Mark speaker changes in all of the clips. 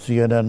Speaker 1: CNN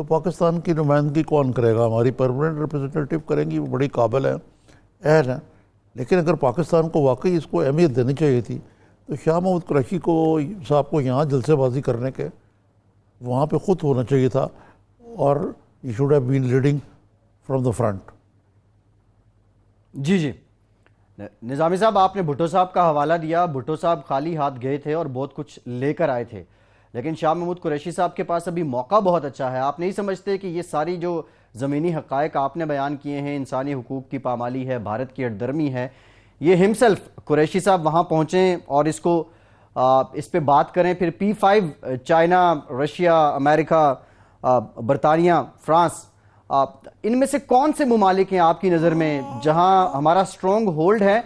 Speaker 1: تو پاکستان کی نمائندگی کون کرے گا؟ ہماری پرماننٹ ریپرزنٹیٹو کریں گی، وہ بڑی قابل ہیں، اہل ہیں، لیکن اگر پاکستان کو واقعی اس کو اہمیت دینی چاہیے تھی تو شاہ محمود قریشی صاحب کو یہاں جلسے بازی کرنے کے وہاں پہ خود ہونا چاہیے تھا، اور he should have been leading from the front.
Speaker 2: جی نظامی صاحب، آپ نے بھٹو صاحب کا حوالہ دیا. بھٹو صاحب خالی ہاتھ گئے تھے اور بہت کچھ لے کر آئے تھے، لیکن شاہ محمود قریشی صاحب کے پاس ابھی موقع بہت اچھا ہے. آپ نہیں سمجھتے کہ یہ ساری جو زمینی حقائق آپ نے بیان کیے ہیں، انسانی حقوق کی پامالی ہے، بھارت کی اٹ درمی ہے، یہ ہمسیلف قریشی صاحب وہاں پہنچیں اور اس پہ بات کریں؟ پھر P5 چائنا، رشیا، امریکہ، برطانیہ، فرانس، ان میں سے کون سے ممالک ہیں آپ کی نظر میں جہاں ہمارا سٹرونگ ہولڈ ہے،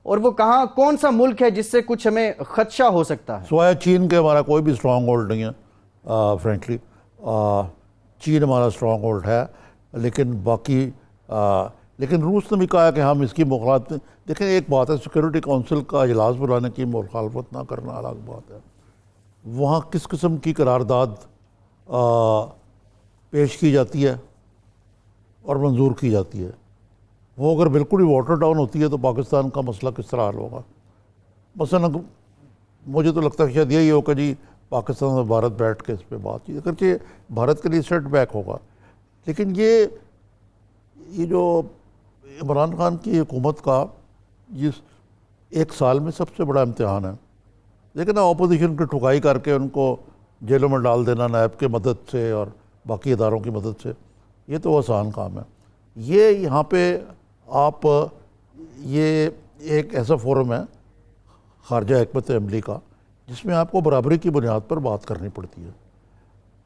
Speaker 2: اور وہ کون سا ملک ہے جس سے کچھ ہمیں خدشہ ہو سکتا ہے؟
Speaker 1: سوائے چین کے ہمارا کوئی بھی اسٹرانگ ہولڈ نہیں ہے فرینکلی. چین ہمارا اسٹرانگ ہولڈ ہے، لیکن باقی لیکن روس نے بھی کہا ہے کہ ہم اس کی مخالفت. دیکھیں ایک بات ہے، سیکورٹی کونسل کا اجلاس بلانے کی مخالفت نہ کرنا الگ بات ہے. وہاں کس قسم کی قرارداد پیش کی جاتی ہے اور منظور کی جاتی ہے، وہ اگر بالکل ہی واٹر ڈاؤن ہوتی ہے تو پاکستان کا مسئلہ کس طرح حل ہوگا؟ مثلا مجھے تو لگتا ہے شاید یہی ہو کہ جی پاکستان اور بھارت بیٹھ کے اس پہ بات چیت، اگرچہ بھارت کے لیے سیٹ بیک ہوگا، لیکن یہ جو عمران خان کی حکومت کا جس ایک سال میں سب سے بڑا امتحان ہے. لیکن اپوزیشن کی ٹھکائی کر کے ان کو جیلوں میں ڈال دینا نیب کی مدد سے اور باقی اداروں کی مدد سے، یہ تو آسان کام ہے. یہ یہاں پہ آپ یہ ایک ایسا فورم ہے خارجہ حکمت عملی کا جس میں آپ کو برابری کی بنیاد پر بات کرنی پڑتی ہے.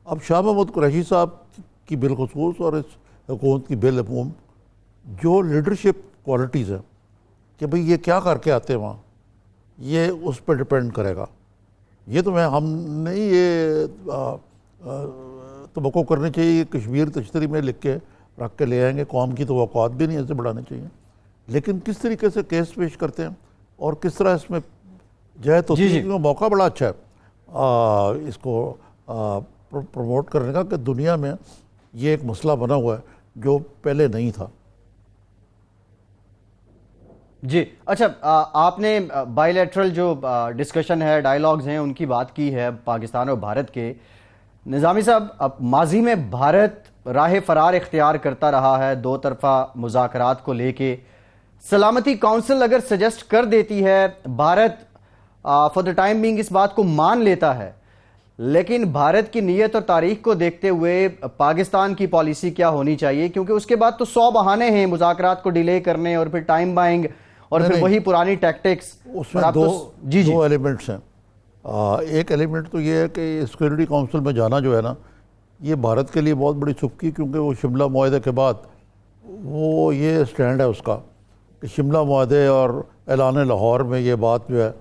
Speaker 1: اب شاہ محمود قریشی صاحب کی بالخصوص اور اس حکومت کی بالعموم جو لیڈرشپ کوالٹیز ہیں کہ بھئی یہ کیا کر کے آتے ہیں وہاں، یہ اس پہ ڈیپینڈ کرے گا. یہ تو ہم نہیں یہ توقع کرنی چاہیے کشمیر تشتری میں لکھ کے رکھ کے لے آئیں گے، قوم کی توقعات بھی نہیں ایسے بڑھانے چاہیے، لیکن کس طریقے سے کیس پیش کرتے ہیں اور کس طرح اس میں جہت ہوتی ہے. کیونکہ موقع بڑا اچھا ہے اس کو پروموٹ کرنے کا کہ دنیا میں یہ ایک مسئلہ بنا ہوا ہے جو پہلے نہیں تھا.
Speaker 2: جی اچھا، آپ نے بائی لیٹرل جو ڈسکشن ہے، ڈائیلاگز ہیں، ان کی بات کی ہے پاکستان اور بھارت کے. نظامی صاحب، اب ماضی میں بھارت راہ فرار اختیار کرتا رہا ہے دو طرفہ مذاکرات کو لے کے. سلامتی کونسل اگر سجیسٹ کر دیتی ہے، Bharat for the time being اس بات کو مان لیتا ہے، لیکن بھارت کی نیت اور تاریخ کو دیکھتے ہوئے پاکستان کی پالیسی کیا ہونی چاہیے؟ کیونکہ اس کے بعد تو 100 بہانے ہیں مذاکرات کو ڈیلے کرنے اور پھر ٹائم بائنگ اور پھر وہی پرانی ٹیکٹکس.
Speaker 1: اس میں دو ایلیمنٹس ہیں. ایک ایلیمنٹ تو یہ ہے کہ سیکورٹی کونسل میں جانا جو ہے نا، یہ بھارت کے لیے بہت بڑی چپکی، کیونکہ وہ شملہ معاہدے کے بعد وہ یہ سٹینڈ ہے اس کا کہ شملہ معاہدے اور اعلان لاہور میں یہ بات جو ہے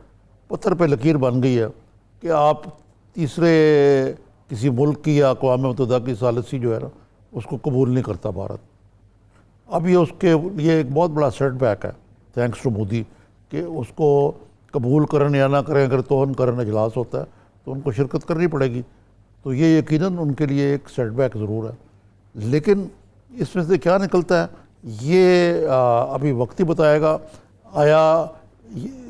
Speaker 1: پتھر پہ لکیر بن گئی ہے کہ آپ تیسرے کسی ملک کی یا اقوام متحدہ کی ثالثی جو ہے نا اس کو قبول نہیں کرتا بھارت. اب یہ ایک بہت بڑا سیٹ بیک ہے تھینکس ٹو مودی کہ اس کو قبول کریں یا نہ کریں، اگر توہن کریں اجلاس ہوتا ہے تو ان کو شرکت کرنی پڑے گی. تو یہ یقیناً ان کے لیے ایک سیٹ بیک ضرور ہے. لیکن اس میں سے کیا نکلتا ہے یہ ابھی وقت ہی بتائے گا. آیا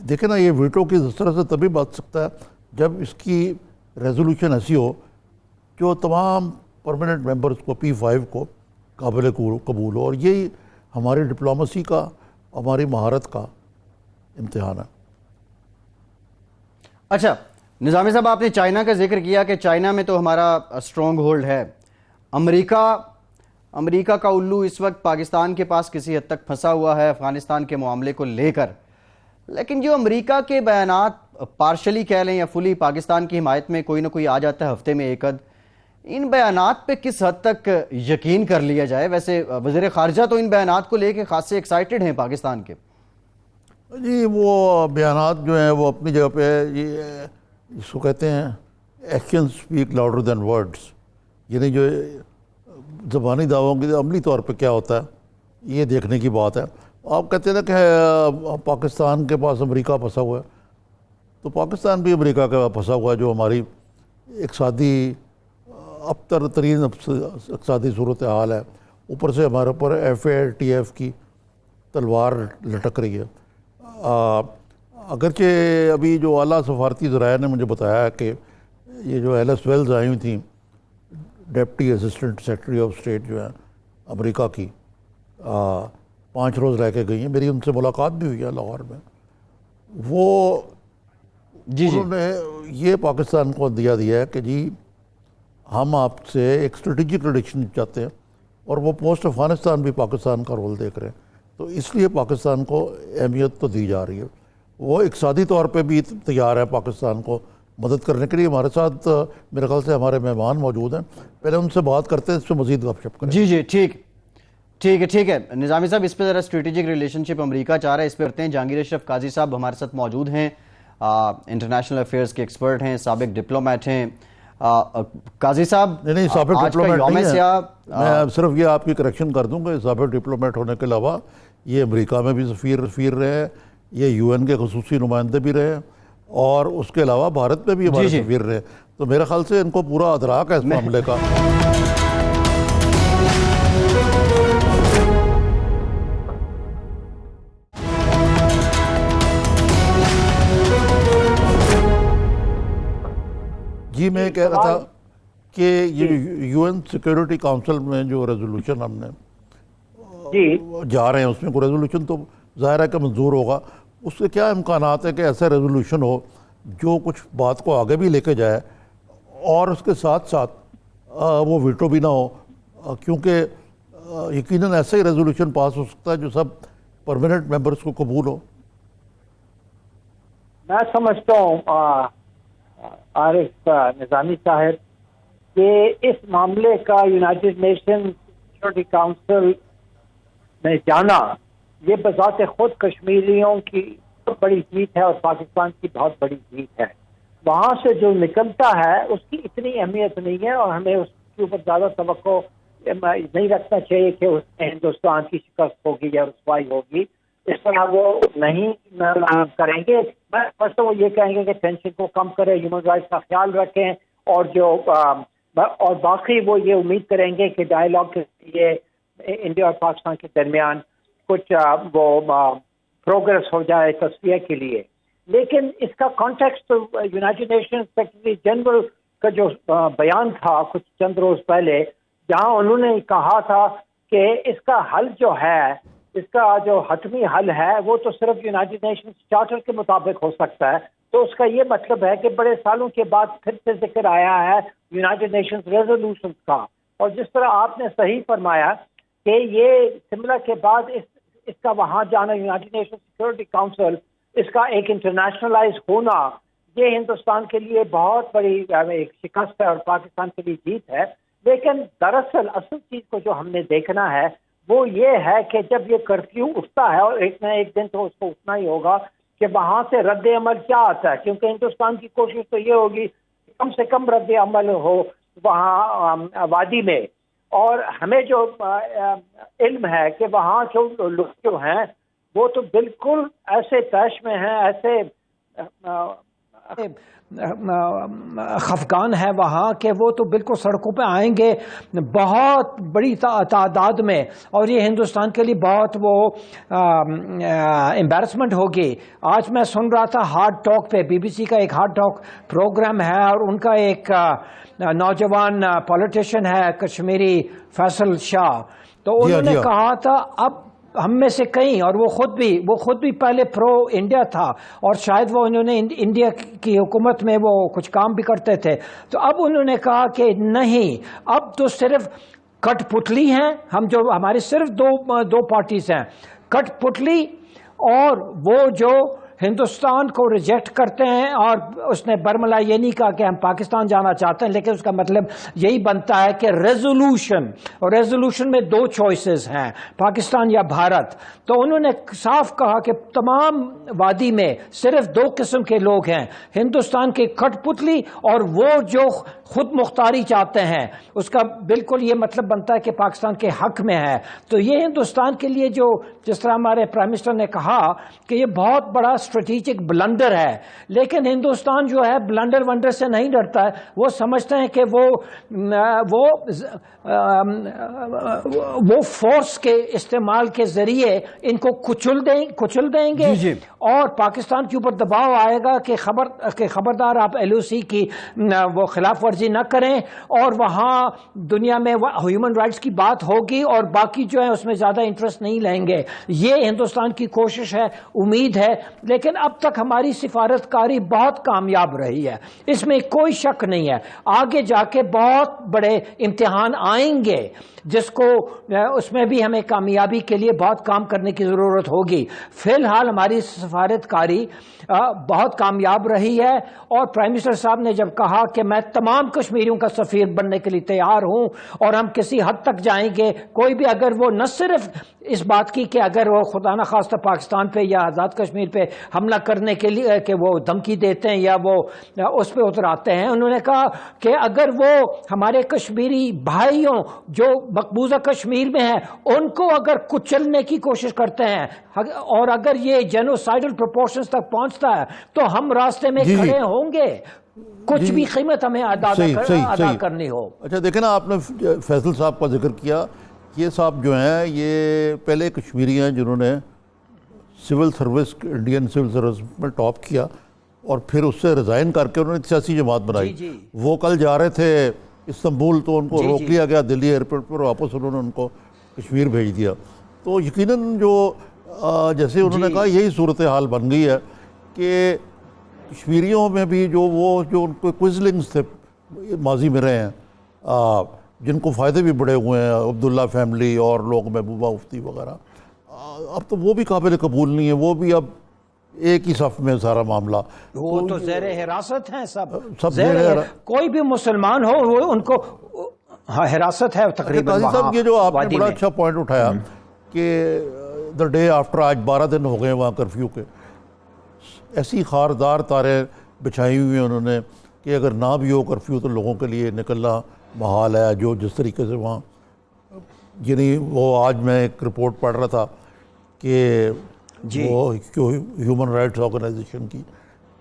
Speaker 1: دیکھیں نا، یہ ویٹو کی اس طرح سے تبھی بات سکتا ہے جب اس کی ریزولوشن ایسی ہو جو تمام پرماننٹ ممبرز کو P5 کو قابل قبول ہو، اور یہی ہماری ڈپلومسی کا، ہماری مہارت کا امتحان ہے.
Speaker 2: اچھا نظامی صاحب، آپ نے چائنا کا ذکر کیا کہ چائنا میں تو ہمارا سٹرونگ ہولڈ ہے. امریکہ کا الو اس وقت پاکستان کے پاس کسی حد تک پھنسا ہوا ہے افغانستان کے معاملے کو لے کر، لیکن جو امریکہ کے بیانات پارشلی کہہ لیں یا فلی پاکستان کی حمایت میں کوئی نہ کوئی آ جاتا ہے ہفتے میں ایک عد، ان بیانات پہ کس حد تک یقین کر لیا جائے؟ ویسے وزیر خارجہ تو ان بیانات کو لے کے خاصے ایکسائٹڈ ہیں پاکستان کے.
Speaker 1: جی وہ بیانات جو ہیں وہ اپنی جگہ پہ، یہ اس کو کہتے ہیں action speak louder than words, یعنی جو زبانی دعووں کی عملی طور پہ کیا ہوتا ہے یہ دیکھنے کی بات ہے. آپ کہتے ہیں نا کہ پاکستان کے پاس امریکہ پھنسا ہوا ہے، تو پاکستان بھی امریکہ کے پاس پھنسا ہوا ہے جو ہماری اقتصادی ابتر ترین اقتصادی صورتحال ہے، اوپر سے ہمارے اوپر FATF کی تلوار لٹک رہی ہے۔ اگرچہ ابھی جو اعلیٰ سفارتی ذرائع نے مجھے بتایا کہ یہ جو ایلس ویلز آئی ہوئی تھیں، deputy assistant secretary of state جو ہیں امریکہ کی، 5 روز رہ کے گئی ہیں، میری ان سے ملاقات بھی ہوئی ہے لاہور میں۔ وہ انہوں نے یہ پاکستان کو دیا ہے کہ جی ہم آپ سے ایک اسٹریٹجک ریلیشن چاہتے ہیں، اور وہ پوسٹ افغانستان بھی پاکستان کا رول دیکھ رہے ہیں، تو اس لیے پاکستان کو اہمیت تو دی جا رہی ہے۔ وہ اقتصادی طور پہ بھی تیار ہے پاکستان کو مدد کرنے کے لیے۔ ہمارے ساتھ میرے خیال سے ہمارے مہمان موجود ہیں، پہلے ان سے بات کرتے ہیں، اس پہ مزید گپ شپ کریں۔
Speaker 2: جی ٹھیک ہے نظامی صاحب، اس پہ ذرا اسٹریٹجک ریلیشن شپ امریکہ چاہ رہا ہے، اس پہ کرتے ہیں۔ جہانگیر اشرف قاضی صاحب ہمارے ساتھ موجود ہیں، انٹرنیشنل افیئرز کے ایکسپرٹ ہیں، سابق ڈپلومیٹ ہیں۔ قاضی صاحب،
Speaker 1: نہیں سابق
Speaker 2: آج کا
Speaker 1: ڈپلومیٹ
Speaker 2: یوم
Speaker 1: نہیں
Speaker 2: سیاہ،
Speaker 1: میں صرف یہ آپ کی کریکشن کر دوں کہ سابق ڈپلومیٹ ہونے کے علاوہ یہ امریکہ میں بھی سفیر رہے ہیں، یہ UN کے خصوصی نمائندے بھی رہے ہیں، اور اس کے علاوہ بھارت میں بھی ہمارے سفیر رہے، تو میرے خیال سے ان کو پورا ادراک ہے اس معاملے کا۔ جی میں کہہ رہا تھا کہ یہ UN سیکیورٹی کاؤنسل میں جو ریزولوشن ہم نے جا رہے ہیں، اس میں کوئی ریزولوشن تو ظاہر ہے کہ منظور ہوگا، اس کے کیا امکانات ہیں کہ ایسا ریزولوشن ہو جو کچھ بات کو آگے بھی لے کے جائے، اور اس کے ساتھ ساتھ وہ ویٹو بھی نہ ہو، کیونکہ یقیناً ایسا ہی ریزولوشن پاس ہو سکتا ہے جو سب پرماننٹ ممبرز کو قبول ہو۔
Speaker 3: میں سمجھتا ہوں عارف نظامی صاحب کہ اس معاملے کا یونائٹڈ نیشن سیکورٹی کاؤنسل میں جانا یہ بذات خود کشمیریوں کی بہت بڑی جیت ہے اور پاکستان کی بہت بڑی جیت ہے۔ وہاں سے جو نکلتا ہے اس کی اتنی اہمیت نہیں ہے، اور ہمیں اس کے اوپر زیادہ توقع نہیں رکھنا چاہیے کہ اس میں ہندوستان کی شکست ہوگی یا رسوائی ہوگی۔ اس طرح وہ نہیں کریں گے۔ بس وہ یہ کہیں گے کہ ٹینشن کو کم کریں، ہیومن رائٹس کا خیال رکھیں، اور باقی وہ یہ امید کریں گے کہ ڈائیلاگ کے ذریعے انڈیا اور پاکستان کے درمیان کچھ وہ پروگرس ہو جائے تصفیہ کے لیے۔ لیکن اس کا کانٹیکسٹ تو یونائٹڈ نیشن سیکرٹری جنرل کا جو بیان تھا کچھ چند روز پہلے، جہاں انہوں نے کہا تھا کہ اس کا حل جو ہے، اس کا جو حتمی حل ہے، وہ تو صرف یونائٹڈ نیشن چارٹر کے مطابق ہو سکتا ہے۔ تو اس کا یہ مطلب ہے کہ بڑے سالوں کے بعد پھر سے ذکر آیا ہے یونائٹڈ نیشنز ریزولوشنز کا، اور جس طرح آپ نے صحیح فرمایا کہ یہ سملا کے بعد اس کا وہاں جانا، یونائٹڈ نیشن سیکورٹی کاؤنسل، اس کا ایک انٹرنیشنلائز ہونا، یہ ہندوستان کے لیے بہت بڑی ایک شکست ہے اور پاکستان کے لیے جیت ہے۔ لیکن دراصل اصل چیز کو جو ہم نے دیکھنا ہے وہ یہ ہے کہ جب یہ کرفیو اٹھتا ہے، اور ایک نہ ایک دن تو اس کو اٹھنا ہی ہوگا، کہ وہاں سے رد عمل کیا آتا ہے، کیونکہ ہندوستان کی کوشش تو یہ ہوگی کم سے کم رد عمل ہو وہاں وادی میں۔ اور ہمیں جو علم ہے کہ وہاں جو لوگ جو ہیں وہ تو بالکل ایسے طیش میں ہیں، ایسے
Speaker 4: خفقان ہے وہاں کہ وہ تو بالکل سڑکوں پہ آئیں گے بہت بڑی تعداد میں، اور یہ ہندوستان کے لیے بہت وہ امبیرسمنٹ ہوگی۔ آج میں سن رہا تھا ہارڈ ٹاک پہ، BBC کا ایک ہارڈ ٹاک پروگرام ہے، اور ان کا ایک نوجوان پولیٹیشین ہے کشمیری، فیصل شاہ، تو انہوں نے کہا تھا اب ہم میں سے کئی، اور وہ خود بھی پہلے پرو انڈیا تھا، اور شاید وہ انہوں نے انڈیا کی حکومت میں وہ کچھ کام بھی کرتے تھے، تو اب انہوں نے کہا کہ نہیں، اب تو صرف کٹ پتلی ہیں ہم، جو ہماری صرف دو پارٹیز ہیں، کٹ پتلی، اور وہ جو ہندوستان کو ریجیکٹ کرتے ہیں۔ اور اس نے برملا یہ نہیں کہا کہ ہم پاکستان جانا چاہتے ہیں، لیکن اس کا مطلب یہی بنتا ہے کہ ریزولوشن، اور ریزولوشن میں 2 چوائسز ہیں، پاکستان یا بھارت۔ تو انہوں نے صاف کہا کہ تمام وادی میں صرف 2 قسم کے لوگ ہیں، ہندوستان کے کٹ پتلی اور وہ جو خود مختاری چاہتے ہیں۔ اس کا بالکل یہ مطلب بنتا ہے کہ پاکستان کے حق میں ہے۔ تو یہ ہندوستان کے لیے جو جس طرح ہمارے پرائم منسٹر نے کہا کہ یہ بہت بڑا اسٹریٹجک بلنڈر ہے، لیکن ہندوستان جو ہے بلنڈر ونڈر سے نہیں ڈرتا ہے. وہ سمجھتے ہیں کہ وہ فورس کے استعمال کے ذریعے ان کو کچل دیں گے.
Speaker 2: جی.
Speaker 4: اور پاکستان کے اوپر دباؤ آئے گا کہ خبردار آپ LOC کی وہ خلاف ورزی نہ کریں، اور وہاں دنیا میں ہیومن رائٹس کی بات ہوگی اور باقی جو ہے اس میں زیادہ انٹرسٹ نہیں لیں گے. یہ ہندوستان کی کوشش ہے، امید ہے. لیکن اب تک ہماری سفارتکاری بہت کامیاب رہی ہے، اس میں کوئی شک نہیں ہے. آگے جا کے بہت بڑے امتحان آئیں گے جس کو اس میں بھی ہمیں کامیابی کے لیے بہت کام کرنے کی ضرورت ہوگی. فی الحال ہماری سفارتکاری بہت کامیاب رہی ہے، اور پرائم منسٹر صاحب نے جب کہا کہ میں تمام کشمیریوں کا سفیر بننے کے لیے تیار ہوں اور ہم کسی حد تک جائیں گے، کوئی بھی اگر وہ نہ صرف اس بات کی کہ اگر وہ خدا نہ خواستہ پاکستان پہ یا آزاد کشمیر پہ حملہ کرنے کے لیے کہ وہ دھمکی دیتے ہیں یا وہ اس پہ اتراتے ہیں، انہوں نے کہا کہ اگر وہ ہمارے کشمیری بھائیوں جو مقبوضہ کشمیر میں ہیں ان کو اگر کچلنے کی کوشش کرتے ہیں اور اگر یہ جینوسائیڈل پروپورشنز تک پہنچتا ہے تو ہم راستے میں کھڑے ہوں گے، کچھ بھی قیمت ہمیں ادا کرنی ہو.
Speaker 1: اچھا دیکھیں نا، آپ نے فیصل صاحب کا ذکر کیا. یہ صاحب جو ہیں یہ پہلے کشمیری ہیں جنہوں نے civil service, Indian civil service میں ٹاپ کیا اور پھر اس سے ریزائن کر کے انہوں نے سیاسی جماعت بنائی. وہ کل جا رہے تھے استنبول تو ان کو روک لیا گیا دلی ایئرپورٹ پر، واپس انہوں نے ان کو کشمیر بھیج دیا. تو یقیناً جو جیسے انہوں نے کہا یہی صورتحال بن گئی ہے کہ کشمیریوں میں بھی جو ان کو کوئزلنگز تھے ماضی میں رہے ہیں، جن کو فائدے بھی بڑے ہوئے ہیں، عبداللہ فیملی اور لوگ، محبوبہ مفتی وغیرہ، اب تو وہ بھی قابل قبول نہیں ہے. وہ بھی اب ایک ہی صف میں سارا معاملہ.
Speaker 4: وہ تو زیر حراست ہیں سب زیر، کوئی بھی مسلمان ہو وہ ان کو حراست ہے تقریباً.
Speaker 1: قاضی صاحب یہ جو آپ نے بڑا اچھا پوائنٹ اٹھایا کہ دا ڈے آفٹر، آج 12 دن ہو گئے وہاں کرفیو کے، ایسی خاردار تاریں بچھائی ہوئی ہیں انہوں نے کہ اگر نہ بھی ہو کرفیو تو لوگوں کے لیے نکلنا محال ہے. جو جس طریقے سے وہاں، یعنی وہ آج میں ایک رپورٹ پڑھ رہا تھا کہ وہ ہیومن رائٹس آرگنائزیشن کی،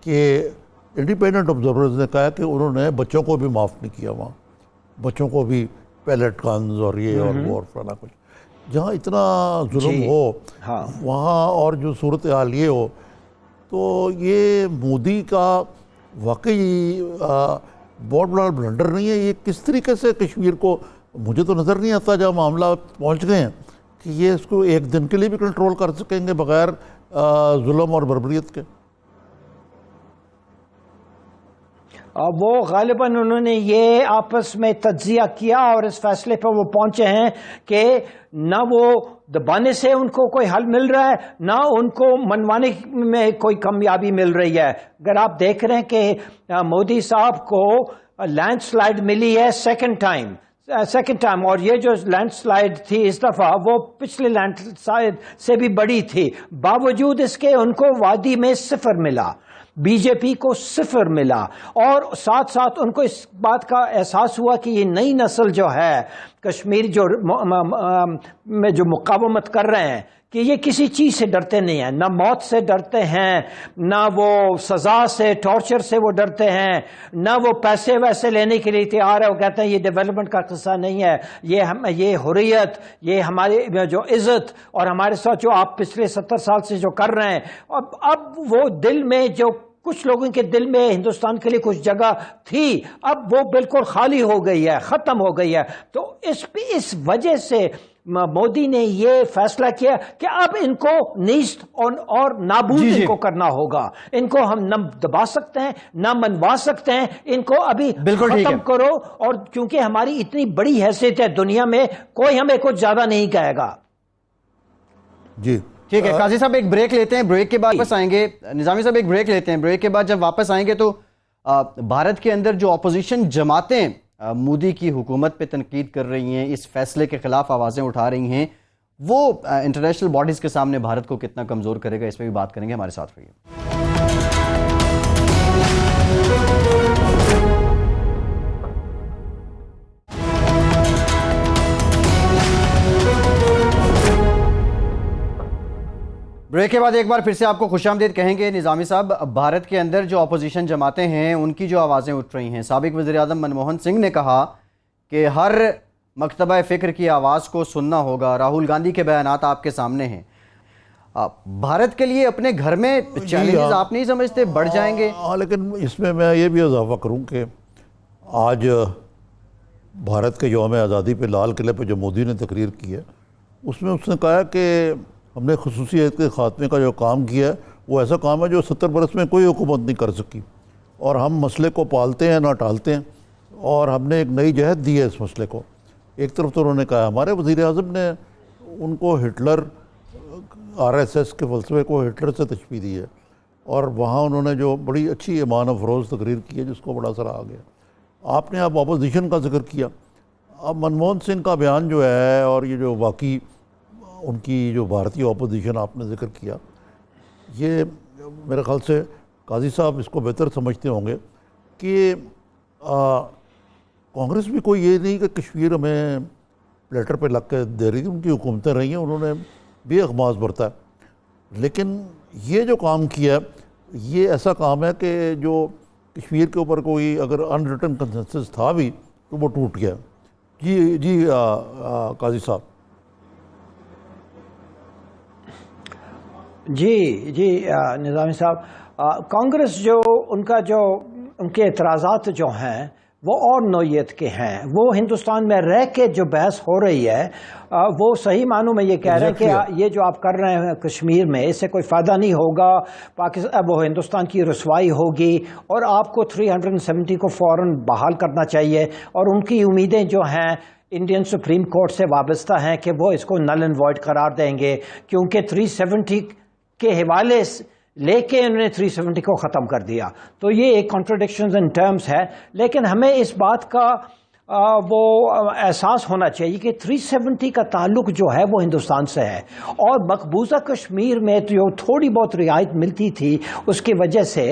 Speaker 1: کہ انڈیپینڈنٹ آبزرورز نے کہا کہ انہوں نے بچوں کو بھی معاف نہیں کیا. وہاں بچوں کو بھی پیلٹ گنز اور یہ اور وہ اور فلانا کچھ. جہاں اتنا ظلم ہو وہاں اور جو صورتحال یہ ہو، تو یہ مودی کا واقعی بہت بڑا بلنڈر نہیں ہے. یہ کس طریقے سے کشمیر کو، مجھے تو نظر نہیں آتا جب معاملہ پہنچ گئے ہیں کہ یہ اس کو ایک دن کے لیے بھی کنٹرول کر سکیں گے بغیر ظلم اور بربریت کے.
Speaker 4: وہ غالباً انہوں نے یہ آپس میں تجزیہ کیا اور اس فیصلے پر وہ پہنچے ہیں کہ نہ وہ دبانے سے ان کو کوئی حل مل رہا ہے، نہ ان کو منوانے میں کوئی کامیابی مل رہی ہے. اگر آپ دیکھ رہے ہیں کہ مودی صاحب کو لینڈ سلائیڈ ملی ہے سیکنڈ ٹائم، اور یہ جو لینڈ سلائیڈ تھی اس دفعہ وہ پچھلے لینڈ سلائیڈ سے بھی بڑی تھی. باوجود اس کے ان کو وادی میں 0 ملا، بی جے پی کو 0 ملا، اور ساتھ ساتھ ان کو اس بات کا احساس ہوا کہ یہ نئی نسل جو ہے کشمیر میں جو مقاومت کر رہے ہیں کہ یہ کسی چیز سے ڈرتے نہیں ہیں، نہ موت سے ڈرتے ہیں، نہ وہ سزا سے، ٹارچر سے وہ ڈرتے ہیں، نہ وہ پیسے ویسے لینے کے لیے تیار ہے. وہ کہتے ہیں یہ ڈیولپمنٹ کا قصہ نہیں ہے، یہ حریت، یہ ہماری جو عزت اور ہمارے ساتھ جو آپ پچھلے 70 سال سے جو کر رہے ہیں. اب وہ دل میں جو کچھ لوگوں کے دل میں ہندوستان کے لیے کچھ جگہ تھی اب وہ بالکل خالی ہو گئی ہے، ختم ہو گئی ہے. تو اس وجہ سے مودی نے یہ فیصلہ کیا کہ اب ان کو نیست اور نابود ان کو کرنا ہوگا. ان کو ہم نہ دبا سکتے ہیں نہ منوا سکتے ہیں، ان کو ابھی ختم کرو. اور کیونکہ ہماری اتنی بڑی حیثیت ہے دنیا میں، کوئی ہمیں کچھ زیادہ نہیں کہے گا.
Speaker 1: جی
Speaker 2: ٹھیک ہے قاضی صاحب، ایک بریک لیتے ہیں، بریک کے بعد واپس آئیں گے. نظامی صاحب ایک بریک لیتے ہیں، بریک کے بعد جب واپس آئیں گے تو بھارت کے اندر جو اپوزیشن جماعتیں مودی کی حکومت پہ تنقید کر رہی ہیں، اس فیصلے کے خلاف آوازیں اٹھا رہی ہیں، وہ انٹرنیشنل باڈیز کے سامنے بھارت کو کتنا کمزور کرے گا، اس پہ بھی بات کریں گے. ہمارے ساتھ رہیے. بریک کے بعد ایک بار پھر سے آپ کو خوش آمدید کہیں گے نظامی صاحب. بھارت کے اندر جو اپوزیشن جماعتیں ہیں ان کی جو آوازیں اٹھ رہی ہیں، سابق وزیر اعظم منموہن سنگھ نے کہا کہ ہر مکتبہ فکر کی آواز کو سننا ہوگا. راہل گاندھی کے بیانات آپ کے سامنے ہیں. بھارت کے لیے اپنے گھر میں چیلنجز آپ نہیں سمجھتے بڑھ جائیں گے؟
Speaker 1: ہاں، لیکن اس میں یہ بھی اضافہ کروں کہ آج بھارت کے یوم آزادی پہ لال قلعے پہ جو مودی نے تقریر کی ہے، اس میں اس نے کہا کہ ہم نے خصوصیت کے خاتمے کا جو کام کیا ہے وہ ایسا کام ہے جو 70 برس میں کوئی حکومت نہیں کر سکی، اور ہم مسئلے کو پالتے ہیں نہ ٹالتے ہیں، اور ہم نے ایک نئی جہت دی ہے اس مسئلے کو. ایک طرف تو انہوں نے کہا ہمارے وزیر اعظم نے ان کو ہٹلر RSS کے فلسفے کو ہٹلر سے تشبیہ دی ہے، اور وہاں انہوں نے جو بڑی اچھی ایمان افروز تقریر کی ہے جس کو بڑا اثر آ گیا. آپ نے اب اپوزیشن کا ذکر کیا. اب منموہن سنگھ کا بیان جو ہے اور یہ جو باقی ان کی جو بھارتی اپوزیشن آپ نے ذکر کیا، یہ میرے خیال سے قاضی صاحب اس کو بہتر سمجھتے ہوں گے کہ کانگریس بھی کوئی یہ نہیں کہ کشمیر ہمیں پلیٹر پہ لگ کے دے رہی تھی، ان کی حکومتیں رہی ہیں، انہوں نے بھی اغماض برتا ہے. لیکن یہ جو کام کیا ہے یہ ایسا کام ہے کہ جو کشمیر کے اوپر کوئی اگر ان ریٹن کنسنسس تھا بھی تو وہ ٹوٹ گیا. جی قاضی صاحب.
Speaker 4: جی نظامی صاحب، کانگریس جو ان کے اعتراضات جو ہیں وہ اور نوعیت کے ہیں. وہ ہندوستان میں رہ کے جو بحث ہو رہی ہے وہ صحیح معنوں میں یہ کہہ رہے ہیں کہ یہ جو آپ کر رہے ہیں کشمیر میں اس سے کوئی فائدہ نہیں ہوگا، پاکستان وہ ہندوستان کی رسوائی ہوگی، اور آپ کو 370 کو فوراً بحال کرنا چاہیے. اور ان کی امیدیں جو ہیں انڈین سپریم کورٹ سے وابستہ ہیں کہ وہ اس کو نل اینڈ وائڈ قرار دیں گے، کیونکہ 370 کے حوالے لے کے انہوں نے 370 کو ختم کر دیا. تو یہ ایک کانٹرڈکشنز ان ٹرمز ہے. لیکن ہمیں اس بات کا وہ احساس ہونا چاہیے کہ 370 کا تعلق جو ہے وہ ہندوستان سے ہے، اور مقبوضہ کشمیر میں جو تھوڑی بہت رعایت ملتی تھی اس کی وجہ سے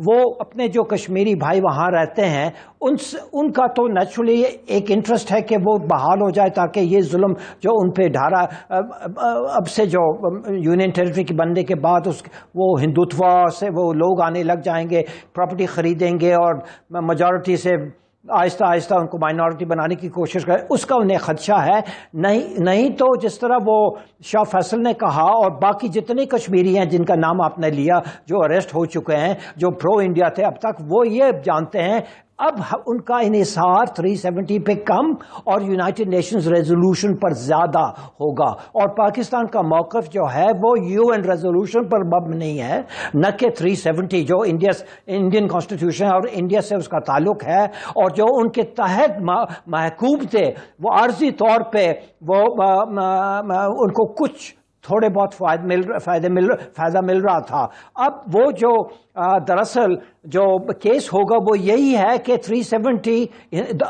Speaker 4: وہ اپنے جو کشمیری بھائی وہاں رہتے ہیں ان کا تو نیچرلی ایک انٹرسٹ ہے کہ وہ بحال ہو جائے، تاکہ یہ ظلم جو ان پہ ڈھارا اب سے جو یونین ٹیریٹری کے بننے کے بعد وہ ہندوتوا سے وہ لوگ آنے لگ جائیں گے، پراپرٹی خریدیں گے اور میجورٹی سے آہستہ آہستہ ان کو مائنورٹی بنانے کی کوشش کرے، اس کا انہیں خدشہ ہے. نہیں تو جس طرح وہ شاہ فیصل نے کہا اور باقی جتنے کشمیری ہیں جن کا نام آپ نے لیا جو اریسٹ ہو چکے ہیں جو پرو انڈیا تھے اب تک، وہ یہ جانتے ہیں اب ان کا انحصار 370 پہ کم اور یونائٹڈ نیشنز ریزولوشن پر زیادہ ہوگا. اور پاکستان کا موقف جو ہے وہ UN ریزولوشن پر مبنی نہیں ہے، نہ کہ 370 جو انڈین کانسٹیٹیوشن اور انڈیا سے اس کا تعلق ہے، اور جو ان کے تحت محکوم تھے وہ عارضی طور پہ وہ ان کو کچھ تھوڑے بہت فائدہ مل رہا تھا. اب وہ جو دراصل جو کیس ہوگا وہ یہی ہے کہ 370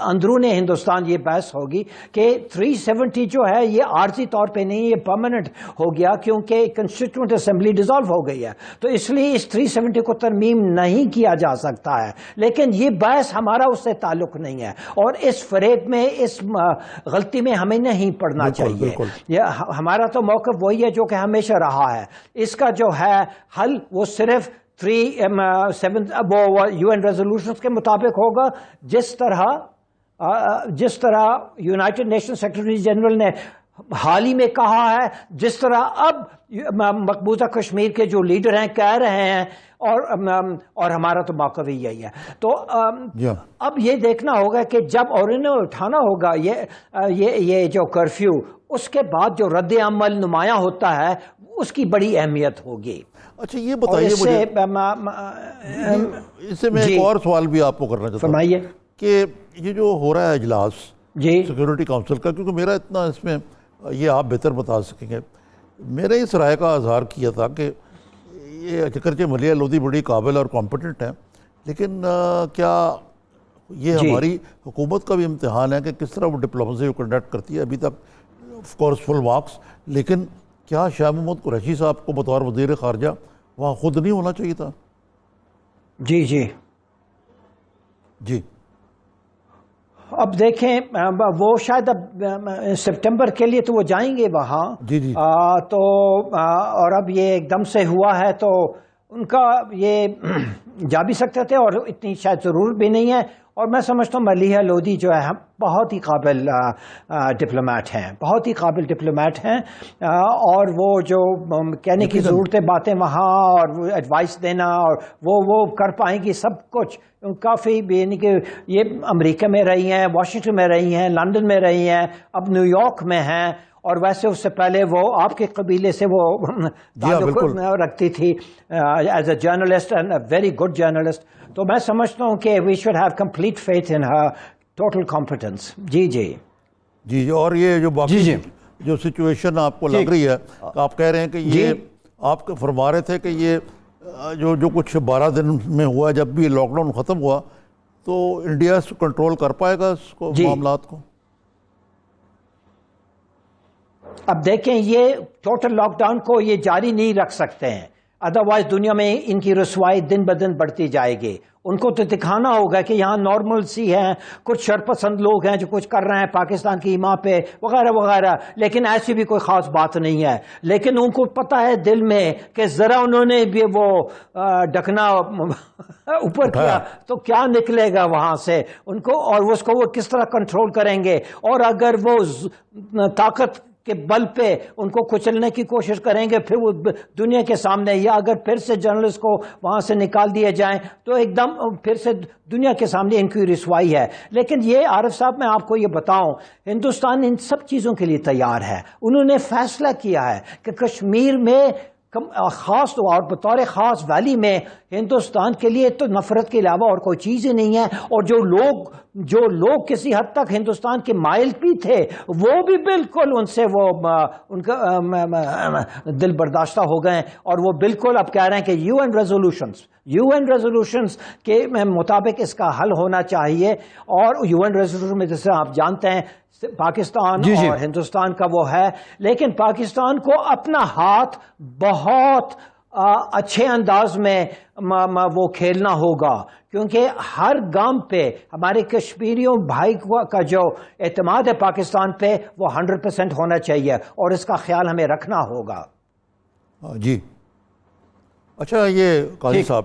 Speaker 4: اندرون ہندوستان یہ بحث ہوگی کہ 370 جو ہے یہ عارضی طور پہ نہیں، یہ پرماننٹ ہو گیا کیونکہ کنسٹیٹیوئنٹ اسمبلی ڈیزالو ہو گئی ہے. تو اس لیے اس 370 کو ترمیم نہیں کیا جا سکتا ہے. لیکن یہ بحث ہمارا اس سے تعلق نہیں ہے، اور اس فریب میں اس غلطی میں ہمیں نہیں پڑنا چاہیے. یہ ہمارا تو موقف وہی ہے جو کہ ہمیشہ رہا ہے. اس کا جو ہے حل وہ صرف 3-7 وہ UN ریزولوشنز کے مطابق ہوگا، جس طرح یونائٹڈ نیشن سیکرٹری جنرل نے حال ہی میں کہا ہے، جس طرح اب مقبوضہ کشمیر کے جو لیڈر ہیں کہہ رہے ہیں، اور ہمارا تو موقف ہی یہی ہے. تو اب یہ دیکھنا ہوگا کہ جب اور انہیں اٹھانا ہوگا یہ جو کرفیو، اس کے بعد جو رد عمل نمایاں ہوتا ہے اس کی بڑی اہمیت ہوگی.
Speaker 1: اچھا یہ بتائیے مجھے، اس سے میں ایک اور سوال بھی آپ کو کرنا چاہتا ہوں کہ یہ جو ہو رہا ہے اجلاس سیکورٹی کونسل کا، کیونکہ میرا اتنا اس میں یہ آپ بہتر بتا سکیں گے، میں نے اس رائے کا اظہار کیا تھا کہ یہ اگرچہ ملیحہ لودھی بڑی قابل اور کمپیٹنٹ ہیں، لیکن کیا یہ ہماری حکومت کا بھی امتحان ہے کہ کس طرح وہ ڈپلومیسی کو کنڈکٹ کرتی ہے؟ ابھی تک آف کورس فل مارکس، لیکن کیا شاہ محمود قریشی صاحب کو بطور وزیر خارجہ وہاں خود نہیں ہونا چاہیے تھا؟
Speaker 4: جی اب دیکھیں وہ شاید اب سپٹمبر کے لیے تو وہ جائیں گے وہاں
Speaker 1: جی جی
Speaker 4: تو اور اب یہ ایک دم سے ہوا ہے تو ان کا یہ جا بھی سکتے تھے اور اتنی شاید ضرورت بھی نہیں ہے. اور میں سمجھتا ہوں ملیحہ لودھی جو ہے بہت ہی قابل ڈپلومیٹ ہیں, بہت ہی قابل ڈپلومیٹ ہیں, اور وہ جو کہنے کی ضرورتیں باتیں وہاں اور ایڈوائس دینا اور وہ کر پائیں گی سب کچھ. کافی یعنی کہ یہ امریکہ میں رہی ہیں, واشنگٹن میں رہی ہیں, لندن میں رہی ہیں, اب نیو یارک میں ہیں, اور ویسے اس سے پہلے وہ آپ کے قبیلے سے وہ تعلق رکھتی تھی as a journalist and a very good journalist. تو میں سمجھتا ہوں کہ we should have complete faith in her total competence. جی جی
Speaker 1: جی. اور یہ جو باقی جو سچویشن آپ کو لگ رہی ہے, آپ کہہ رہے ہیں کہ یہ آپ فرما رہے تھے کہ یہ جو کچھ 12 دن میں ہوا, جب بھی لاک ڈاؤن ختم ہوا تو انڈیا کنٹرول کر پائے گا اس کو معاملات کو؟
Speaker 4: اب دیکھیں یہ ٹوٹل لاک ڈاؤن کو یہ جاری نہیں رکھ سکتے ہیں, ادروائز دنیا میں ان کی رسوائی دن بدن بڑھتی جائے گی. ان کو تو دکھانا ہوگا کہ یہاں نارمل سی ہیں, کچھ شرپسند لوگ ہیں جو کچھ کر رہے ہیں پاکستان کی ماں پہ وغیرہ وغیرہ, لیکن ایسی بھی کوئی خاص بات نہیں ہے. لیکن ان کو پتہ ہے دل میں کہ ذرا انہوں نے بھی وہ ڈھکنا اوپر کیا تو کیا نکلے گا وہاں سے ان کو, اور اس کو وہ کس طرح کنٹرول کریں گے. اور اگر وہ طاقت کہ بل پہ ان کو کچلنے کی کوشش کریں گے پھر وہ دنیا کے سامنے, یا اگر پھر سے جرنلسٹ کو وہاں سے نکال دیے جائیں تو ایک دم پھر سے دنیا کے سامنے ان کی رسوائی ہے. لیکن یہ عارف صاحب میں آپ کو یہ بتاؤں, ہندوستان ان سب چیزوں کے لیے تیار ہے. انہوں نے فیصلہ کیا ہے کہ کشمیر میں خاص اور بطور خاص ویلی میں ہندوستان کے لیے تو نفرت کے علاوہ اور کوئی چیز ہی نہیں ہے. اور جو لوگ کسی حد تک ہندوستان کے مائل بھی تھے وہ بھی بالکل ان سے وہ ان کا دل برداشتہ ہو گئے, اور وہ بالکل اب کہہ رہے ہیں کہ یو این ریزولوشنز کے مطابق اس کا حل ہونا چاہیے. اور یو این ریزولوشن میں جیسے آپ جانتے ہیں پاکستان اور ہندوستان کا وہ ہے, لیکن پاکستان کو اپنا ہاتھ بہت اچھے انداز میں وہ کھیلنا ہوگا, کیونکہ ہر گام پہ ہمارے کشمیریوں بھائی کا جو اعتماد ہے پاکستان پہ وہ 100% ہونا چاہیے, اور اس کا خیال ہمیں رکھنا ہوگا.
Speaker 1: جی اچھا, یہ قاضی صاحب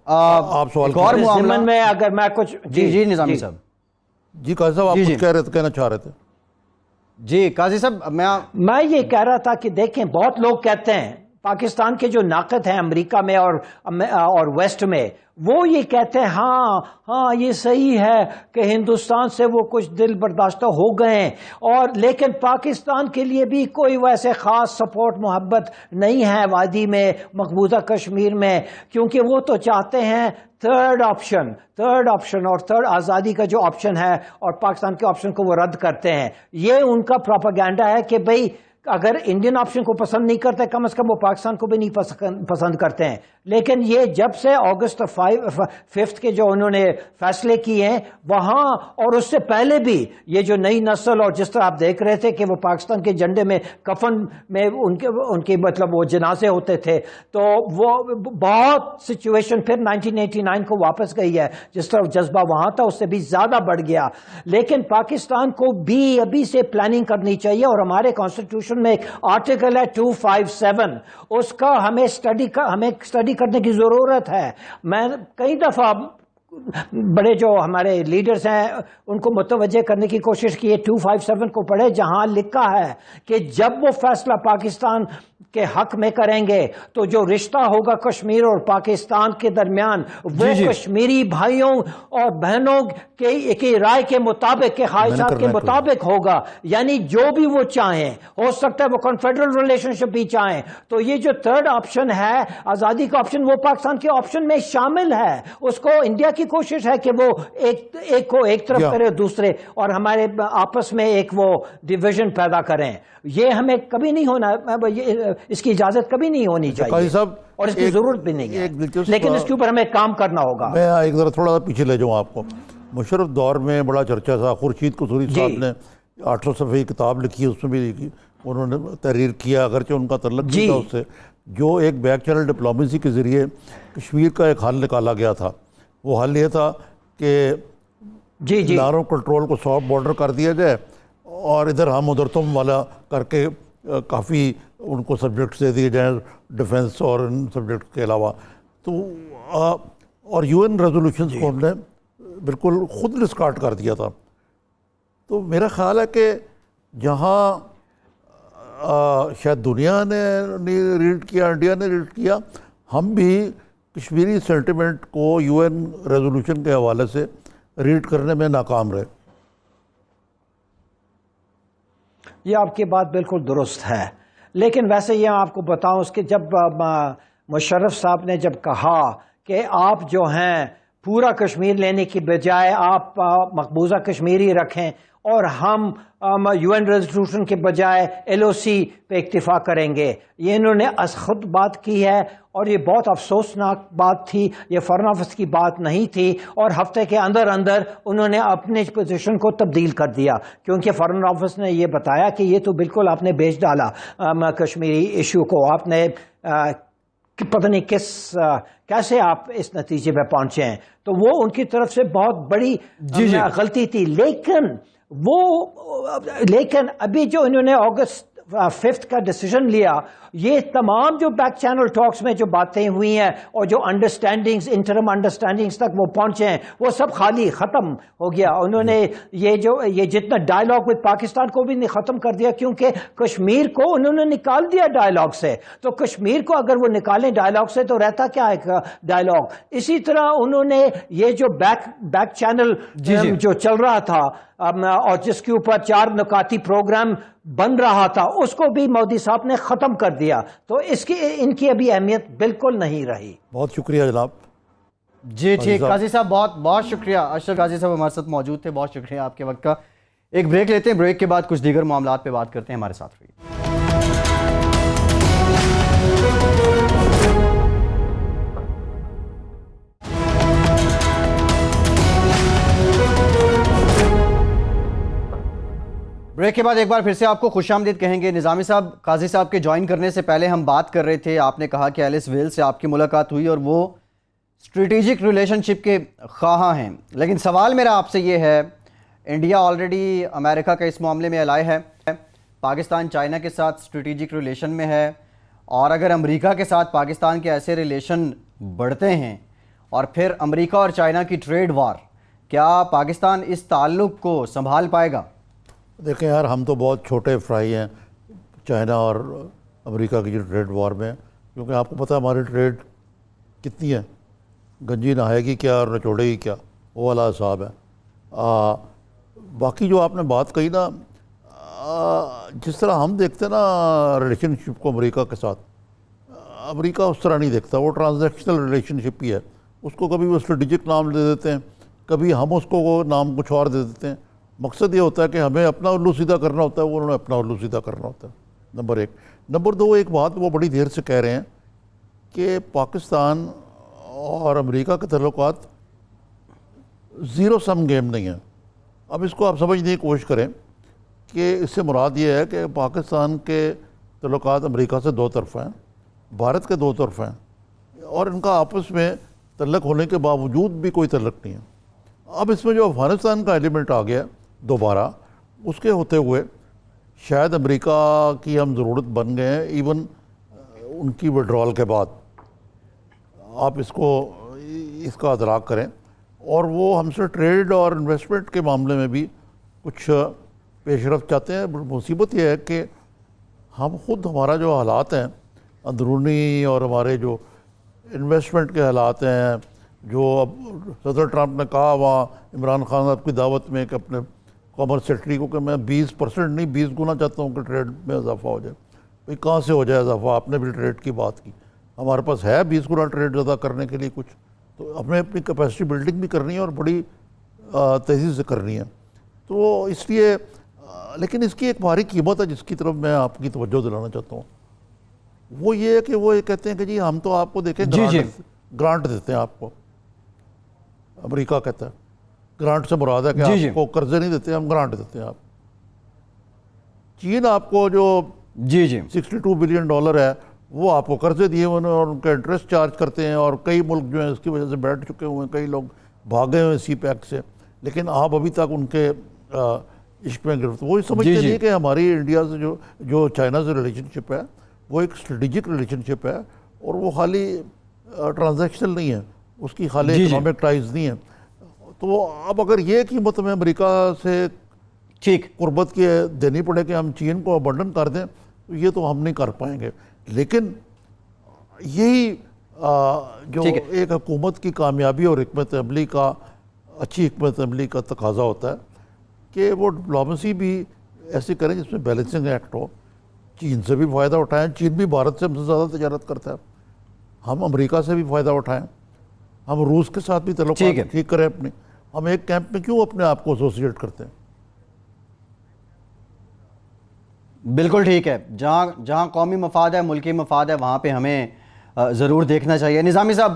Speaker 1: آپ سوال
Speaker 2: اور معاملہ
Speaker 4: میں اگر میں کچھ
Speaker 2: جی نظامی صاحب.
Speaker 1: جی قاضی صاحب آپ کچھ کہنا چاہ رہے تھے.
Speaker 2: جی قاضی صاحب
Speaker 4: میں یہ کہہ رہا تھا کہ دیکھیں بہت لوگ کہتے ہیں پاکستان کے جو ناقد ہیں امریکہ میں اور ویسٹ میں, وہ یہ کہتے ہیں ہاں یہ صحیح ہے کہ ہندوستان سے وہ کچھ دل برداشتہ ہو گئے ہیں, اور لیکن پاکستان کے لیے بھی کوئی ویسے خاص سپورٹ محبت نہیں ہے وادی میں مقبوضہ کشمیر میں, کیونکہ وہ تو چاہتے ہیں تھرڈ آپشن اور تھرڈ آزادی کا جو آپشن ہے, اور پاکستان کے آپشن کو وہ رد کرتے ہیں. یہ ان کا پروپیگنڈا ہے کہ بھئی اگر انڈین آپشن کو پسند نہیں کرتے کم از کم وہ پاکستان کو بھی نہیں پسند کرتے ہیں. لیکن یہ جب سے اگست 5 کے جو انہوں نے فیصلے کیے ہیں وہاں, اور اس سے پہلے بھی یہ جو نئی نسل, اور جس طرح آپ دیکھ رہے تھے کہ وہ پاکستان کے جھنڈے میں کفن میں ان کے مطلب وہ جنازے ہوتے تھے, تو وہ بہت سچویشن پھر 1989 کو واپس گئی ہے. جس طرح جذبہ وہاں تھا اس سے بھی زیادہ بڑھ گیا. لیکن پاکستان کو بھی ابھی سے پلاننگ کرنی چاہیے, اور ہمارے کانسٹیٹیوشن میں ایک آرٹیکل ہے 257, اس کا ہمیں اسٹڈی کرنے کی ضرورت ہے. میں کئی دفعہ بڑے جو ہمارے لیڈرز ہیں ان کو متوجہ کرنے کی کوشش کی ہے 257 کو پڑھے, جہاں لکھا ہے کہ جب وہ فیصلہ پاکستان کے حق میں کریں گے تو جو رشتہ ہوگا کشمیر اور پاکستان کے درمیان وہ کشمیری بھائیوں اور بہنوں کی رائے کے مطابق, کے خواہشات کے مطابق ہوگا. یعنی جو بھی وہ چاہیں, ہو سکتا ہے وہ کنفیڈرل ریلیشن شپ بھی چاہیں, تو یہ جو تھرڈ آپشن ہے آزادی کا آپشن وہ پاکستان کے آپشن میں شامل ہے. اس کو انڈیا کی کوشش ہے کہ وہ ایک کو ایک طرف کرے دوسرے, اور ہمارے آپس میں ایک وہ ڈویژن پیدا کریں. یہ ہمیں کبھی نہیں ہونا, اس کی اجازت کبھی نہیں ہونی چاہیے, اور اس کی ضرورت بھی نہیں ہے, لیکن اس کے اوپر ہمیں کام کرنا ہوگا.
Speaker 1: میں ایک ذرا تھوڑا سا پیچھے لے جاؤں آپ کو. مشرف دور میں بڑا چرچا تھا, خورشید قصوری صاحب نے 800 صفحے کی کتاب لکھی, اس میں بھی لکھی, انہوں نے تحریر کیا, اگرچہ ان کا تعلق نہیں تھا اس سے, جو ایک بیک چینل ڈپلومیسی کے ذریعے کشمیر کا ایک حل نکالا گیا تھا. وہ حل یہ تھا کہ
Speaker 4: جی جی
Speaker 1: نارو کنٹرول کو سافٹ بارڈر کر دیا جائے اور ادھر ہم ادھر تم والا کر کے کافی ان کو سبجیکٹس دے دیے جائیں ڈیفنس اور ان سبجیکٹ کے علاوہ. تو اور یو این ریزولوشنز کو ہم نے بالکل خود ڈسکارڈ کر دیا تھا. تو میرا خیال ہے کہ جہاں شاید دنیا نے ریڈ کیا, انڈیا نے ریڈ کیا, ہم بھی کشمیری سینٹیمنٹ کو یو این ریزولوشن کے حوالے سے ریڈ کرنے میں ناکام رہے.
Speaker 4: یہ آپ کی بات بالکل درست ہے, لیکن ویسے یہ آپ کو بتاؤں اس کے جب مشرف صاحب نے جب کہا کہ آپ جو ہیں پورا کشمیر لینے کی بجائے آپ مقبوضہ کشمیری رکھیں اور ہم یو این ریزولوشن کے بجائے ایل او سی پہ اکتفا کریں گے, یہ انہوں نے از خود بات کی ہے اور یہ بہت افسوسناک بات تھی, یہ فارن آفس کی بات نہیں تھی اور ہفتے کے اندر اندر انہوں نے اپنے پوزیشن کو تبدیل کر دیا کیونکہ فارن آفس نے یہ بتایا کہ یہ تو بالکل آپ نے بیچ ڈالا کشمیری ایشو کو, آپ نے پتہ نہیں کیسے آپ اس نتیجے پہ پہنچے ہیں. تو وہ ان کی طرف سے بہت بڑی غلطی تھی. لیکن ابھی جو انہوں نے اگست 5 کا ڈیسیژن لیا, یہ تمام جو بیک چینل ٹاکس میں جو باتیں ہوئی ہیں اور جو انڈرسٹینڈنگز انٹرم انڈرسٹینڈنگز تک وہ پہنچے ہیں وہ سب خالی ختم ہو گیا. انہوں نے یہ جتنا ڈائلاگ وتھ پاکستان کو بھی ختم کر دیا کیونکہ کشمیر کو انہوں نے نکال دیا ڈائلاگ سے. تو کشمیر کو اگر وہ نکالیں ڈائلاگ سے تو رہتا کیا ایک ڈائلاگ. اسی طرح انہوں نے یہ جو بیک چینل جو چل رہا تھا اور جس کے اوپر 4 نکاتی پروگرام بن رہا تھا اس کو بھی مودی صاحب نے ختم کر دیا. تو ان کی ابھی اہمیت بالکل نہیں رہی.
Speaker 1: بہت شکریہ جناب.
Speaker 2: جی ٹھیک, قاضی صاحب بہت بہت شکریہ. اشرف قاضی صاحب ہمارے ساتھ موجود تھے, بہت شکریہ آپ کے وقت کا. ایک بریک لیتے ہیں, بریک کے بعد کچھ دیگر معاملات پہ بات کرتے ہیں. ہمارے ساتھ رہیے. بریک کے بعد ایک بار پھر سے آپ کو خوش آمدید کہیں گے. نظامی صاحب, قاضی صاحب کے جوائن کرنے سے پہلے ہم بات کر رہے تھے, آپ نے کہا کہ ایلس ویل سے آپ کی ملاقات ہوئی اور وہ اسٹریٹجک ریلیشن شپ کے خواہاں ہیں. لیکن سوال میرا آپ سے یہ ہے, انڈیا آلریڈی امریکہ کا اس معاملے میں الائے ہے, پاکستان چائنا کے ساتھ اسٹریٹجک ریلیشن میں ہے, اور اگر امریکہ کے ساتھ پاکستان کے ایسے ریلیشن بڑھتے ہیں اور پھر امریکہ اور چائنا کی ٹریڈ وار, کیا پاکستان اس تعلق کو سنبھال پائے گا؟
Speaker 1: دیکھیں یار, ہم تو بہت چھوٹے فرائی ہیں چائنا اور امریکہ کی جو ٹریڈ وار میں, کیونکہ آپ کو پتہ ہے ہماری ٹریڈ کتنی ہے, گنجی نہائے گی کیا اور نچوڑے گی کیا, وہ والا حساب ہے. باقی جو آپ نے بات کہی نا, جس طرح ہم دیکھتے ہیں نا ریلیشن شپ کو امریکہ کے ساتھ, امریکہ اس طرح نہیں دیکھتا, وہ ٹرانزیکشنل ریلیشن شپ ہی ہے. اس کو کبھی وہ اسٹریٹجک نام دے دیتے ہیں, کبھی ہم اس کو نام کچھ اور دے دیتے ہیں. مقصد یہ ہوتا ہے کہ ہمیں اپنا الو سیدھا کرنا ہوتا ہے, وہ انہوں نے اپنا الو سیدھا کرنا ہوتا ہے. نمبر 1. نمبر 2, ایک بات وہ بڑی دیر سے کہہ رہے ہیں کہ پاکستان اور امریکہ کے تعلقات زیرو سم گیم نہیں ہیں. اب اس کو آپ سمجھنے کی کوشش کریں کہ اس سے مراد یہ ہے کہ پاکستان کے تعلقات امریکہ سے 2 طرفہ ہیں, بھارت کے 2 طرفہ ہیں, اور ان کا آپس میں تعلق ہونے کے باوجود بھی کوئی تعلق نہیں ہے. اب اس میں جو افغانستان کا ایلیمنٹ آ گیا دوبارہ, اس کے ہوتے ہوئے شاید امریکہ کی ہم ضرورت بن گئے ہیں ایون ان کی وڈرال کے بعد. آپ اس کا ادراک کریں, اور وہ ہم سے ٹریڈ اور انویسٹمنٹ کے معاملے میں بھی کچھ پیش رفت چاہتے ہیں. مصیبت یہ ہے کہ ہم خود, ہمارا جو حالات ہیں اندرونی اور ہمارے جو انویسٹمنٹ کے حالات ہیں, جو اب صدر ٹرمپ نے کہا وہاں عمران خان صاحب کی دعوت میں کہ اپنے کامرس سیکٹری کو کہ میں 20% نہیں 20 گنا چاہتا ہوں کہ ٹریڈ میں اضافہ ہو جائے. بھئی کہاں سے ہو جائے اضافہ؟ آپ نے بھی ٹریڈ کی بات کی, ہمارے پاس ہے 20 گنا ٹریڈ زیادہ کرنے کے لیے کچھ, تو ہمیں اپنی کیپیسٹی بلڈنگ بھی کرنی ہے اور بڑی تیزی سے کرنی ہے. تو اس لیے, لیکن اس کی ایک بھاری قیمت ہے جس کی طرف میں آپ کی توجہ دلانا چاہتا ہوں. وہ یہ ہے کہ وہ یہ کہتے ہیں کہ جی ہم تو آپ کو دیکھیں گرانٹ دیتے ہیں آپ کو. امریکہ کہتا ہے گرانٹ سے مراد ہے کہ آپ کو قرضے نہیں دیتے, ہم گرانٹ دیتے ہیں. آپ چین آپ کو جو $62 بلین ہے وہ آپ کو قرضے دیے ہوئے اور ان کا انٹرسٹ چارج کرتے ہیں, اور کئی ملک جو ہیں اس کی وجہ سے بیٹھ چکے ہوئے ہیں, کئی لوگ بھاگے ہوئے سی پیک سے. لیکن آپ ابھی تک ان کے عشق میں گرفت وہ سمجھتے نہیں کہ ہماری انڈیا سے جو چائنا سے ریلیشن شپ ہے وہ ایک اسٹریٹجک ریلیشن شپ ہے، اور وہ خالی ٹرانزیکشنل نہیں ہے، اس کی خالی اکنامک ٹائز نہیں ہے. تو اب اگر یہ قیمت میں امریکہ سے
Speaker 2: ٹھیک
Speaker 1: قربت کی دینی پڑے کہ ہم چین کو ابنڈن کر دیں، تو یہ تو ہم نہیں کر پائیں گے. لیکن یہی جو ایک حکومت کی کامیابی اور حکمت عملی کا، اچھی حکمت عملی کا تقاضا ہوتا ہے کہ وہ ڈپلومیسی بھی ایسی کریں جس میں بیلنسنگ ایکٹ ہو. چین سے بھی فائدہ اٹھائیں، چین بھی بھارت سے ہم سے زیادہ تجارت کرتا ہے، ہم امریکہ سے بھی فائدہ اٹھائیں، ہم روس کے ساتھ بھی تعلقات ٹھیک کریں اپنے. ہم ایک کیمپ میں کیوں اپنے آپ کو ایسوسیٹ کرتے ہیں؟
Speaker 2: بالکل ٹھیک ہے. جہاں قومی مفاد ہے، ملکی مفاد ہے، وہاں پہ ہمیں ضرور دیکھنا چاہیے. نظامی صاحب،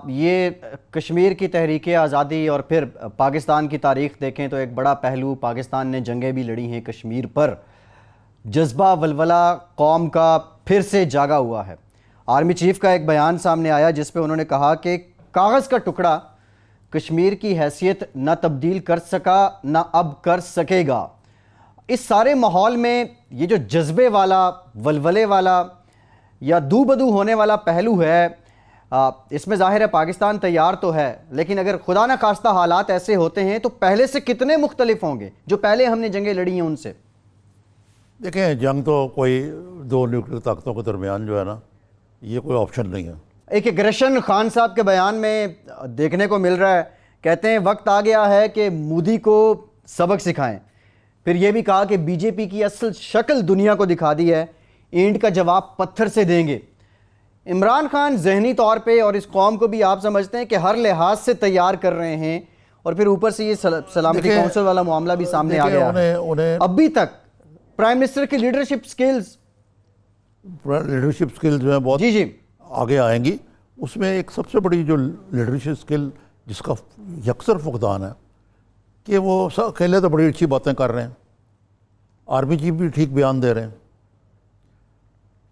Speaker 2: یہ کشمیر کی تحریک آزادی اور پھر پاکستان کی تاریخ دیکھیں تو ایک بڑا پہلو، پاکستان نے جنگیں بھی لڑی ہیں کشمیر پر. جذبہ ولولہ قوم کا پھر سے جاگا ہوا ہے. آرمی چیف کا ایک بیان سامنے آیا جس پہ انہوں نے کہا کہ کاغذ کا ٹکڑا کشمیر کی حیثیت نہ تبدیل کر سکا نہ اب کر سکے گا. اس سارے ماحول میں یہ جو جذبے والا، ولولے والا یا دو بدو ہونے والا پہلو ہے، اس میں ظاہر ہے پاکستان تیار تو ہے، لیکن اگر خدا نہ خواستہ حالات ایسے ہوتے ہیں تو پہلے سے کتنے مختلف ہوں گے جو پہلے ہم نے جنگیں لڑی ہیں ان سے.
Speaker 1: دیکھیں، جنگ تو کوئی دو نیوکلیر طاقتوں کے درمیان جو ہے نا، یہ کوئی آپشن نہیں ہے.
Speaker 2: ایک اگریشن خان صاحب کے بیان میں دیکھنے کو مل رہا ہے. کہتے ہیں وقت آ گیا ہے کہ مودی کو سبق سکھائیں. پھر یہ بھی کہا کہ بی جے پی کی اصل شکل دنیا کو دکھا دی ہے، اینٹ کا جواب پتھر سے دیں گے. عمران خان ذہنی طور پہ اور اس قوم کو بھی آپ سمجھتے ہیں کہ ہر لحاظ سے تیار کر رہے ہیں، اور پھر اوپر سے یہ سلامتی کونسل والا معاملہ بھی سامنے آ گیا ہے. ابھی تک پرائم منسٹر کی لیڈرشپ
Speaker 1: سکلز جو ہیں بہت آگے آئیں گی. اس میں ایک سب سے بڑی جو لیڈرشپ سکل جس کا یکسر فقدان ہے کہ وہ اکیلے تو بڑی اچھی باتیں کر رہے ہیں، آرمی چیف بھی ٹھیک بیان دے رہے ہیں،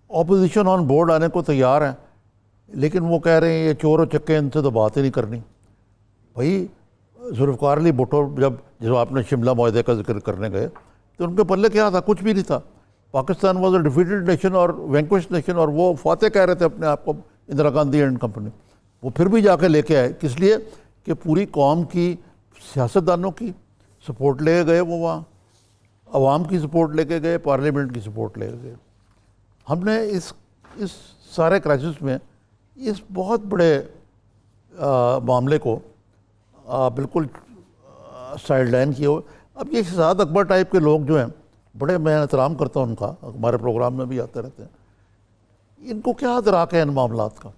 Speaker 1: اپوزیشن آن بورڈ آنے کو تیار ہیں، لیکن وہ کہہ رہے ہیں یہ چور و چکے، ان سے تو بات ہی نہیں کرنی. بھائی ذوالفقار علی بھٹو جب آپ نے شملہ معاہدے کا ذکر کرنے گئے تو ان کے پلے کیا تھا؟ کچھ بھی نہیں تھا. Pakistan was a defeated nation اور وینکوش نیشن، اور وہ فاتح کہہ رہے تھے اپنے آپ کو، اندرا گاندھی اینڈ کمپنی. وہ پھر بھی جا کے لے کے آئے، کس لیے کہ پوری قوم کی سیاستدانوں کی سپورٹ لے گئے، وہ وہاں عوام کی سپورٹ لے کے گئے، پارلیمنٹ کی سپورٹ لے گئے. ہم نے اس سارے کرائسس میں اس بہت بڑے معاملے کو بالکل سائڈ لائن کیا ہو. اب یہ شہزاد اکبر ٹائپ کے لوگ جو ہیں، بڑے میں احترام کرتا ہوں ان کا، ہمارے پروگرام میں بھی آتے رہتے ہیں، ان کو کیا ادراک ہے ان معاملات کا؟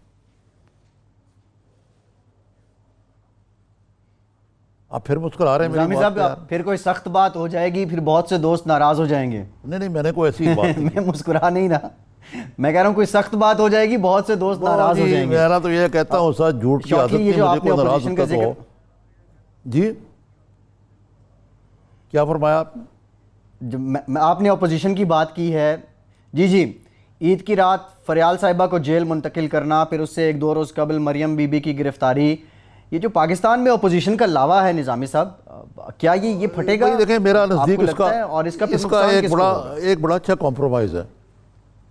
Speaker 1: آپ پھر مسکرا رہے ہیں
Speaker 2: نظامی صاحب. پھر کوئی سخت بات ہو جائے گی، پھر بہت سے دوست ناراض ہو جائیں گے.
Speaker 1: نہیں، میں نے کوئی ایسی بات
Speaker 2: میں مسکرا نہیں رہا، میں کہہ رہا ہوں کوئی سخت بات ہو جائے گی، بہت سے دوست ناراض ہو جائیں گے.
Speaker 1: میرا تو یہ کہتا ہوں ساتھ جھوٹ کی عادت نہیں، مجھے کوئی ناراض ہوتا تو ہو. جی کیا فرمایا آپ نے؟
Speaker 2: آپ نے اپوزیشن کی بات کی ہے. جی عید کی رات فریال صاحبہ کو جیل منتقل کرنا، پھر اس سے ایک دو روز قبل مریم بی بی کی گرفتاری، یہ جو پاکستان میں اپوزیشن کا لاوا ہے نظامی صاحب، کیا یہ پھٹے گا؟
Speaker 1: دیکھیں میرا نزدیک اس کا ایک بڑا اچھا کمپرومائز ہے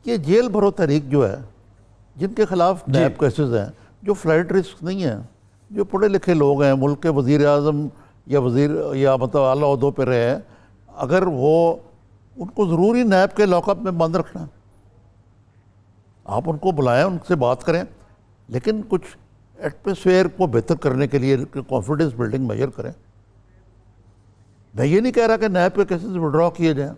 Speaker 1: کہ جیل بھرو تحریک جو ہے، جن کے خلاف نیب کیسز ہیں، جو فلائٹ رسک نہیں ہیں، جو پڑھے لکھے لوگ ہیں، ملک کے وزیر اعظم یا مطلب اعلیٰ عہدوں پہ رہے ہیں، اگر ان کو ضروری نیب کے لاک اپ میں بند رکھنا ہے، آپ ان کو بلائیں، ان سے بات کریں، لیکن کچھ ایٹماسفیئر کو بہتر کرنے کے لیے کانفیڈنس بلڈنگ میجر کریں. میں یہ نہیں کہہ رہا کہ نیب کے کیسز وڈرا کیے جائیں،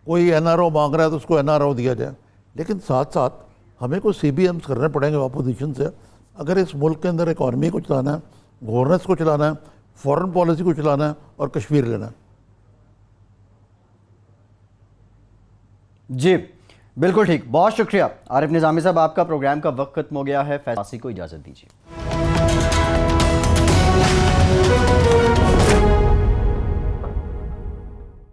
Speaker 1: کوئی این آر او مانگ رہا ہے تو اس کو این آر او دیا جائے، لیکن ساتھ ساتھ ہمیں کوئی سی بی ایمز کرنے پڑیں گے اپوزیشن سے اگر اس ملک کے اندر اکانومی کو چلانا ہے، گورننس کو چلانا ہے، فورن پالیسی کو چلانا ہے اور کشمیر لینا ہے.
Speaker 2: جی بالکل ٹھیک، بہت شکریہ عارف نظامی صاحب. آپ کا پروگرام کا وقت ختم ہو گیا ہے، فیض کو اجازت دیجیے.